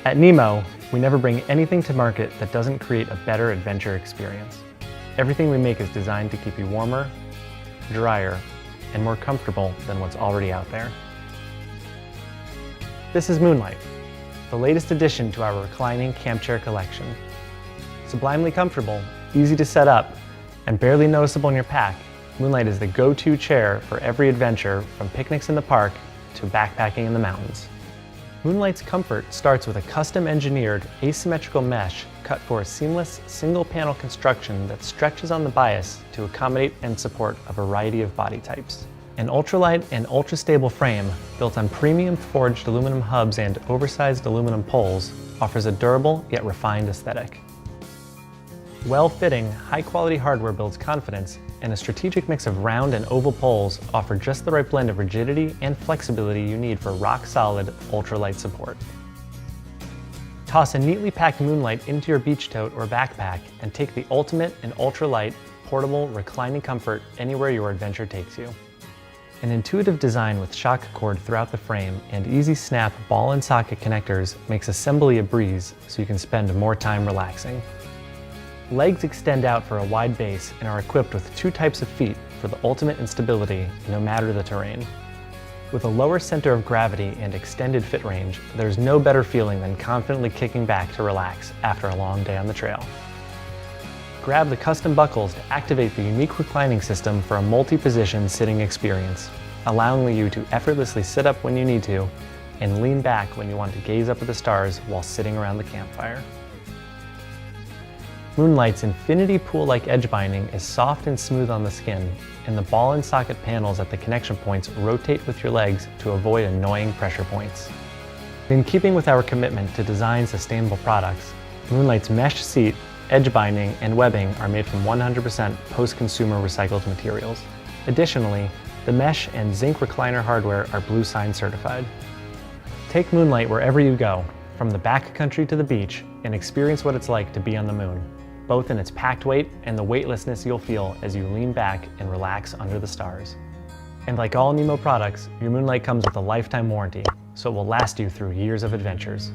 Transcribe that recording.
At Nemo, we never bring anything to market that doesn't create a better adventure experience. Everything we make is designed to keep you warmer, drier, and more comfortable than what's already out there. This is Moonlight, the latest addition to our reclining camp chair collection. Sublimely comfortable, easy to set up, and barely noticeable in your pack, Moonlight is the go-to chair for every adventure, from picnics in the park to backpacking in the mountains. Moonlight's comfort starts with a custom-engineered asymmetrical mesh cut for a seamless single-panel construction that stretches on the bias to accommodate and support a variety of body types. An ultralight and ultra-stable frame built on premium forged aluminum hubs and oversized aluminum poles offers a durable yet refined aesthetic. Well-fitting, high-quality hardware builds confidence, and a strategic mix of round and oval poles offer just the right blend of rigidity and flexibility you need for rock-solid, ultralight support. Toss a neatly packed Moonlight into your beach tote or backpack and take the ultimate in ultralight, portable, reclining comfort anywhere your adventure takes you. An intuitive design with shock cord throughout the frame and easy snap ball and socket connectors makes assembly a breeze, so you can spend more time relaxing. Legs extend out for a wide base and are equipped with 2 types of feet for the ultimate in stability, no matter the terrain. With a lower center of gravity and extended fit range, there's no better feeling than confidently kicking back to relax after a long day on the trail. Grab the custom buckles to activate the unique reclining system for a multi-position sitting experience, allowing you to effortlessly sit up when you need to and lean back when you want to gaze up at the stars while sitting around the campfire. Moonlight's infinity pool-like edge binding is soft and smooth on the skin, and the ball and socket panels at the connection points rotate with your legs to avoid annoying pressure points. In keeping with our commitment to design sustainable products, Moonlight's mesh seat, edge binding, and webbing are made from 100% post-consumer recycled materials. Additionally, the mesh and zinc recliner hardware are Bluesign certified. Take Moonlight wherever you go, from the backcountry to the beach, and experience what it's like to be on the moon, both in its packed weight and the weightlessness you'll feel as you lean back and relax under the stars. And like all Nemo products, your Moonlight comes with a lifetime warranty, so it will last you through years of adventures.